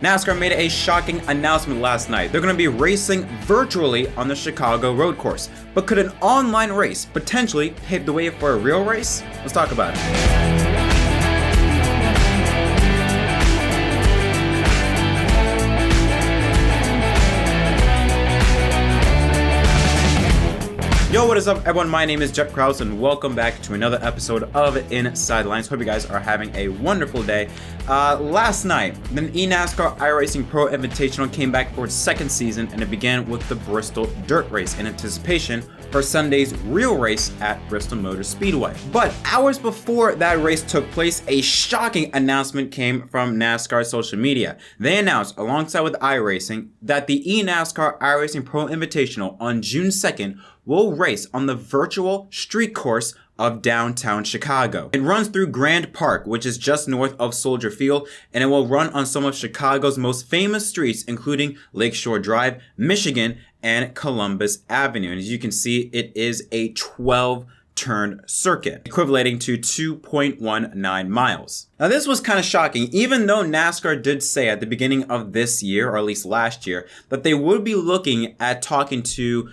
NASCAR made a shocking announcement last night. They're going to be racing virtually on the Chicago road course. But could an online race potentially pave the way for a real race? Let's talk about it. Yo, what is up everyone? My name is Jet Krause and welcome back to another episode of Inside the Lines. Hope you guys are having a wonderful day. Last night, the NASCAR iRacing Pro Invitational came back for its second season, and it began with the Bristol Dirt Race in anticipation for Sunday's real race at Bristol Motor Speedway. But hours before that race took place, a shocking announcement came from NASCAR social media. They announced, alongside with iRacing, that the NASCAR iRacing Pro Invitational on June 2nd will race on the virtual street course of downtown Chicago. It runs through Grand Park, which is just north of Soldier Field, and it will run on some of Chicago's most famous streets, including Lakeshore Drive, Michigan, and Columbus Avenue. And as you can see, it is a 12-turn circuit, equating to 2.19 miles. Now this was kind of shocking, even though NASCAR did say at the beginning of this year, or at least last year, that they would be looking at talking to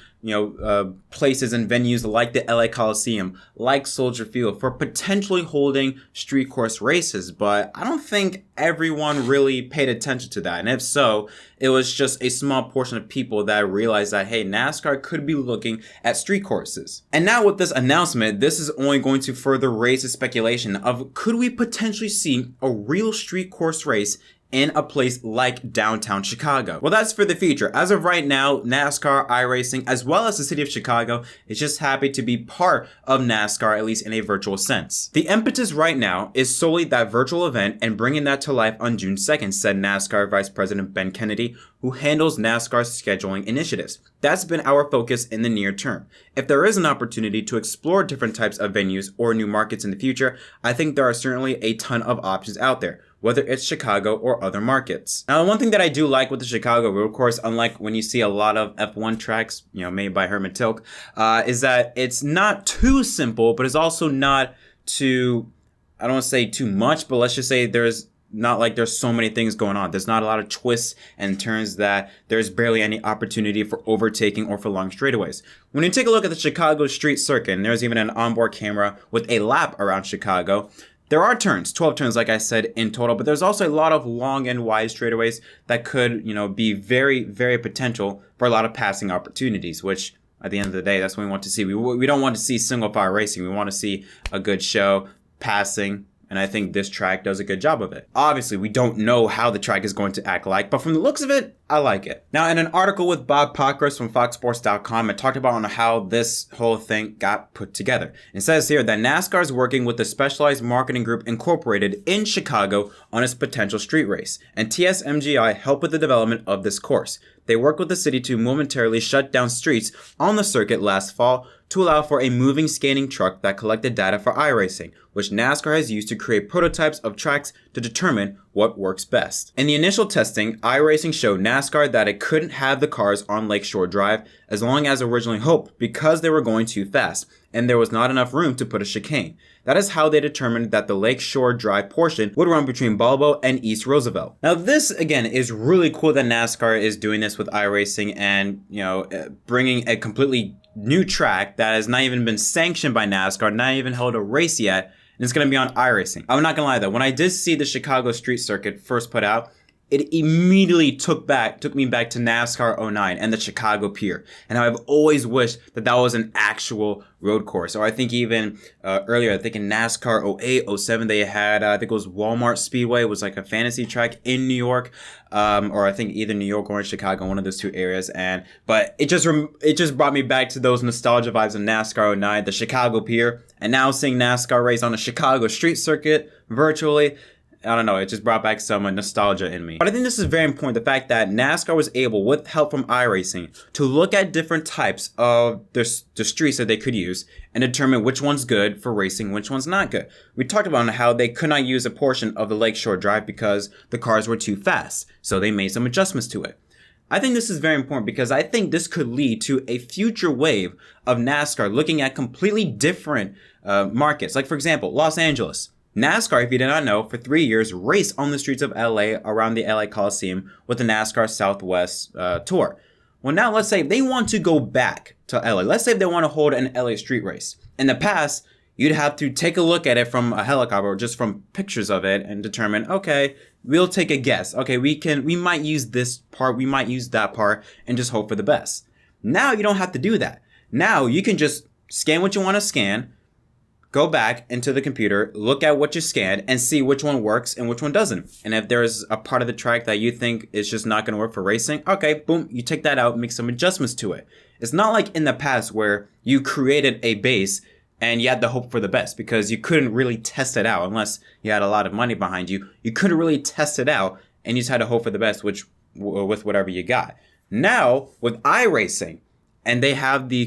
places and venues like the LA Coliseum, like Soldier Field, for potentially holding street course races. But I don't think everyone really paid attention to that. And if so, it was just a small portion of people that realized that, hey, NASCAR could be looking at street courses. And now with this announcement, this is only going to further raise the speculation of, could we potentially see a real street course race in a place like downtown Chicago? Well, that's for the future. As of right now, NASCAR iRacing, as well as the city of Chicago, is just happy to be part of NASCAR, at least in a virtual sense. The impetus right now is solely that virtual event and bringing that to life on June 2nd, said NASCAR Vice President Ben Kennedy, who handles NASCAR's scheduling initiatives. That's been our focus in the near term. If there is an opportunity to explore different types of venues or new markets in the future, I think there are certainly a ton of options out there, whether it's Chicago or other markets. Now, one thing that I do like with the Chicago road course, unlike when you see a lot of F1 tracks, made by Herman Tilke, is that it's not too simple, but it's also not too, I don't want to say too much, but let's just say there's not like there's so many things going on. There's not a lot of twists and turns that there's barely any opportunity for overtaking or for long straightaways. When you take a look at the Chicago street circuit, and there's even an onboard camera with a lap around Chicago, there are turns, 12 turns, like I said, in total, but there's also a lot of long and wide straightaways that could, be very, very potential for a lot of passing opportunities, which at the end of the day, that's what we want to see. We don't want to see single file racing. We want to see a good show, passing, and I think this track does a good job of it. Obviously, we don't know how the track is going to act like, but from the looks of it, I like it. Now, in an article with Bob Pockros from FoxSports.com, it talked about how this whole thing got put together. It says here that NASCAR is working with the Specialized Marketing Group Incorporated in Chicago on its potential street race, and TSMGI helped with the development of this course. They worked with the city to momentarily shut down streets on the circuit last fall to allow for a moving scanning truck that collected data for iRacing, which NASCAR has used to create prototypes of tracks to determine what works best. In the initial testing, iRacing showed NASCAR that it couldn't have the cars on Lakeshore Drive as long as originally hoped because they were going too fast, and there was not enough room to put a chicane. That is how they determined that the Lakeshore Drive portion would run between Balbo and East Roosevelt. Now this, again, is really cool that NASCAR is doing this with iRacing and, bringing a completely new track that has not even been sanctioned by NASCAR, not even held a race yet, and it's going to be on iRacing. I'm not going to lie though, when I did see the Chicago Street Circuit first put out, it immediately took me back to NASCAR 09 and the Chicago Pier. And I've always wished that that was an actual road course. Or I think even earlier, I think in NASCAR 08, 07, they had, I think it was Walmart Speedway. It was like a fantasy track in New York. Or I think either New York or in Chicago, one of those two areas. But it just brought me back to those nostalgia vibes of NASCAR 09, the Chicago Pier. And now seeing NASCAR race on the Chicago Street Circuit virtually, I don't know, it just brought back some nostalgia in me. But I think this is very important, the fact that NASCAR was able, with help from iRacing, to look at different types of the streets that they could use and determine which one's good for racing, which one's not good. We talked about how they could not use a portion of the Lakeshore Drive because the cars were too fast, so they made some adjustments to it. I think this is very important because I think this could lead to a future wave of NASCAR looking at completely different markets. Like, for example, Los Angeles. NASCAR, if you did not know, for 3 years raced on the streets of LA around the LA Coliseum with the NASCAR Southwest Tour. Well, now let's say they want to go back to LA. Let's say they want to hold an LA street race. In the past, you'd have to take a look at it from a helicopter or just from pictures of it and determine, okay, we'll take a guess. Okay, we might use this part, we might use that part, and just hope for the best. Now you don't have to do that. Now you can just scan what you want to scan, go back into the computer, look at what you scanned, and see which one works and which one doesn't. And if there's a part of the track that you think is just not going to work for racing, okay, boom, you take that out, make some adjustments to it. It's not like in the past where you created a base and you had to hope for the best because you couldn't really test it out unless you had a lot of money behind you. You couldn't really test it out and you just had to hope for the best, with whatever you got. Now, with iRacing, and they have the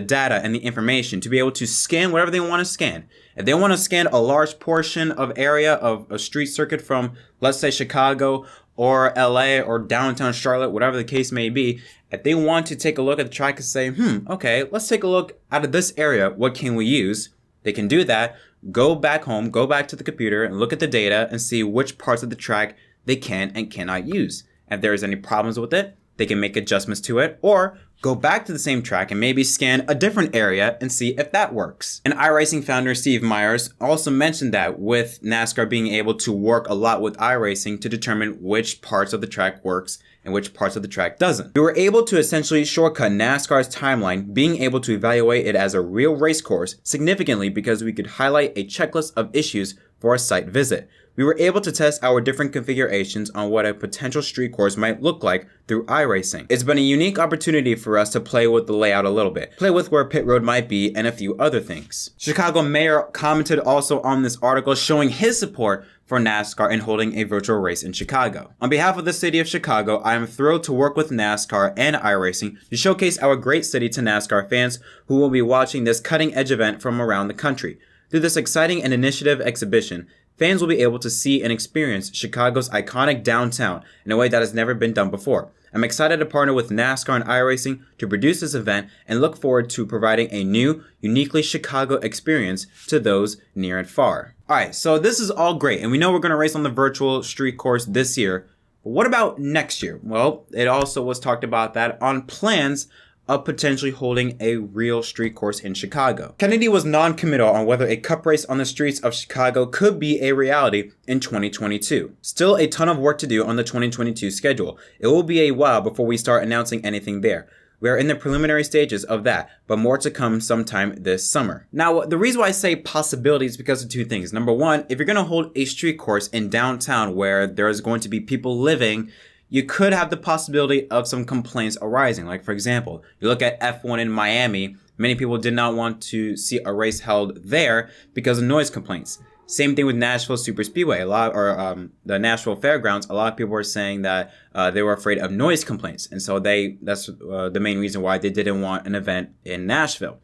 data and the information to be able to scan whatever they want to scan. If they want to scan a large portion of area of a street circuit from, let's say, Chicago or LA or downtown Charlotte, whatever the case may be, if they want to take a look at the track and say, okay, let's take a look out of this area, what can we use? They can do that, go back home, go back to the computer and look at the data and see which parts of the track they can and cannot use. If there's any problems with it, they can make adjustments to it, or go back to the same track and maybe scan a different area and see if that works. And iRacing founder Steve Myers also mentioned that with NASCAR being able to work a lot with iRacing to determine which parts of the track works and which parts of the track doesn't. We were able to essentially shortcut NASCAR's timeline, being able to evaluate it as a real race course significantly because we could highlight a checklist of issues for a site visit. We were able to test our different configurations on what a potential street course might look like through iRacing. It's been a unique opportunity for us to play with the layout a little bit, play with where pit road might be, and a few other things. Chicago Mayor commented also on this article showing his support for NASCAR in holding a virtual race in Chicago. On behalf of the city of Chicago, I am thrilled to work with NASCAR and iRacing to showcase our great city to NASCAR fans who will be watching this cutting-edge event from around the country. Through this exciting and initiative exhibition, fans will be able to see and experience Chicago's iconic downtown in a way that has never been done before. I'm excited to partner with NASCAR and iRacing to produce this event and look forward to providing a new, uniquely Chicago experience to those near and far. Alright, so this is all great, and we know we're going to race on the virtual street course this year. But what about next year? Well, it also was talked about that on plans of potentially holding a real street course in Chicago. Kennedy was non-committal on whether a cup race on the streets of Chicago could be a reality in 2022. Still a ton of work to do on the 2022 schedule. It will be a while before we start announcing anything there. We are in the preliminary stages of that, but more to come sometime this summer. Now, the reason why I say possibility is because of two things. Number one, if you're going to hold a street course in downtown where there's going to be people living, you could have the possibility of some complaints arising. Like, for example, you look at F1 in Miami, many people did not want to see a race held there because of noise complaints. Same thing with Nashville Super Speedway, the Nashville Fairgrounds. A lot of people were saying that they were afraid of noise complaints. And so that's the main reason why they didn't want an event in Nashville.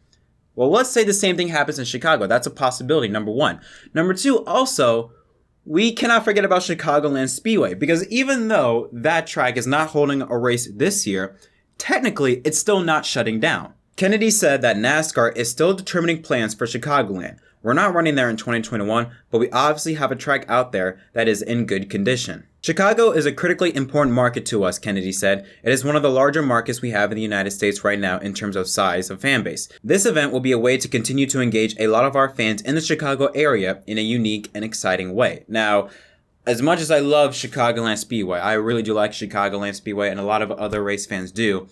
Well, let's say the same thing happens in Chicago. That's a possibility, number one. Number two, also, we cannot forget about Chicagoland Speedway, because even though that track is not holding a race this year, technically it's still not shutting down. Kennedy said that NASCAR is still determining plans for Chicagoland. We're not running there in 2021, but we obviously have a track out there that is in good condition. Chicago is a critically important market to us, Kennedy said. It is one of the larger markets we have in the United States right now in terms of size of fan base. This event will be a way to continue to engage a lot of our fans in the Chicago area in a unique and exciting way. Now, as much as I love Chicagoland Speedway, I really do like Chicagoland Speedway, and a lot of other race fans do.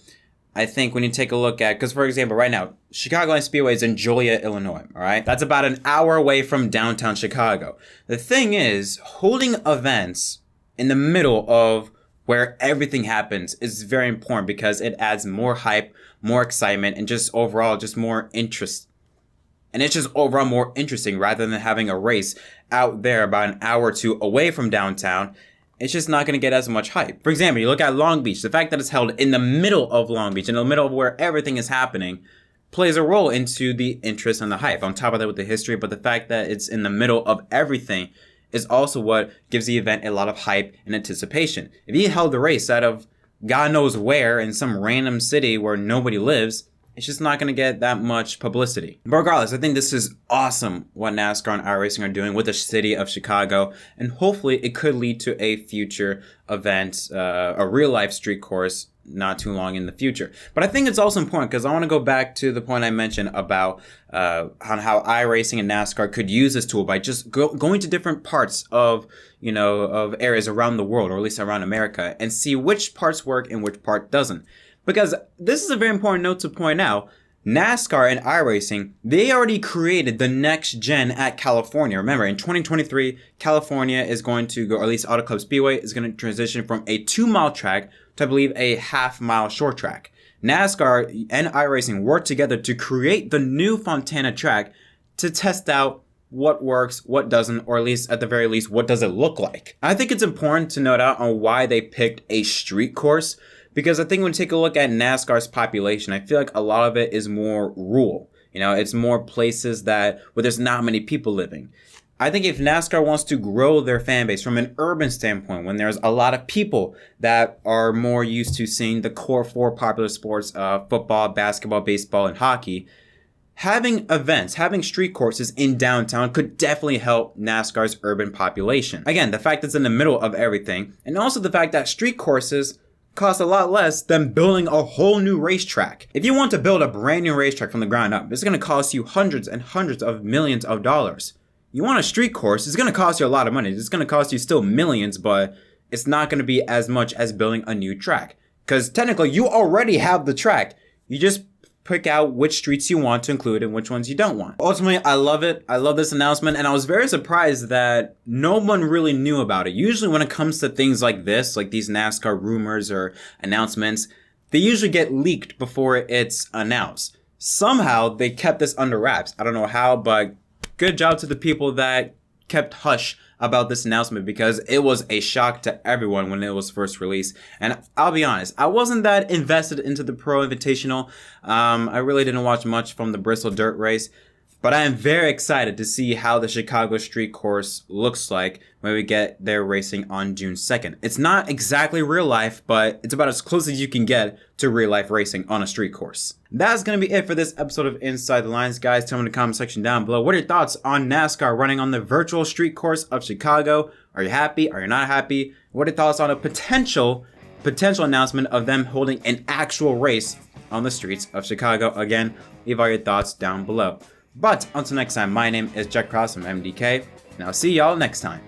I think when you take a look at, because for example, right now, Chicagoland Speedway is in Joliet, Illinois, all right? That's about an hour away from downtown Chicago. The thing is, holding events in the middle of where everything happens is very important because it adds more hype, more excitement, and just overall just more interest. And it's just overall more interesting rather than having a race out there about an hour or two away from downtown. It's just not going to get as much hype. For example, you look at Long Beach. The fact that it's held in the middle of Long Beach, in the middle of where everything is happening, plays a role into the interest and the hype. On top of that with the history, but the fact that it's in the middle of everything is also what gives the event a lot of hype and anticipation. If you held the race out of God knows where in some random city where nobody lives, it's just not going to get that much publicity. But regardless, I think this is awesome what NASCAR and iRacing are doing with the city of Chicago, and hopefully it could lead to a future event, a real life street course not too long in the future. But I think it's also important because I want to go back to the point I mentioned about on how iRacing and NASCAR could use this tool by just going to different parts of of areas around the world, or at least around America, and see which parts work and which part doesn't. Because this is a very important note to point out. NASCAR and iRacing, they already created the next gen at California. Remember, in 2023, California is going to go, or at least Auto Club Speedway is going to transition from a 2-mile track to, I believe, a half-mile short track. NASCAR and iRacing worked together to create the new Fontana track to test out what works, what doesn't, or at least, at the very least, what does it look like. I think it's important to note out on why they picked a street course, because I think when you take a look at NASCAR's population, I feel like a lot of it is more rural. It's more places where there's not many people living. I think if NASCAR wants to grow their fan base from an urban standpoint, when there's a lot of people that are more used to seeing the core 4 popular sports, football, basketball, baseball, and hockey, having events, having street courses in downtown could definitely help NASCAR's urban population. Again, the fact that it's in the middle of everything, and also the fact that street courses cost a lot less than building a whole new racetrack. If you want to build a brand new racetrack from the ground up, it's going to cost you hundreds and hundreds of millions of dollars. You want a street course, it's going to cost you a lot of money. It's going to cost you still millions, but it's not going to be as much as building a new track. Because technically, you already have the track. You just pick out which streets you want to include and which ones you don't want. Ultimately, I love it. I love this announcement, and I was very surprised that no one really knew about it. Usually when it comes to things like this, like these NASCAR rumors or announcements, they usually get leaked before it's announced. Somehow they kept this under wraps. I don't know how, but good job to the people that kept hush about this announcement, because it was a shock to everyone when it was first released. And I'll be honest, I wasn't that invested into the Pro Invitational. I really didn't watch much from the Bristol Dirt Race, but I am very excited to see how the Chicago Street Course looks like when we get their racing on June 2nd. It's not exactly real life, but it's about as close as you can get to real life racing on a street course. That's going to be it for this episode of Inside the Lines. Guys, tell me in the comment section down below, what are your thoughts on NASCAR running on the virtual street course of Chicago? Are you happy? Are you not happy? What are your thoughts on a potential announcement of them holding an actual race on the streets of Chicago? Again, leave all your thoughts down below. But until next time, my name is JettMDK, and I'll see y'all next time.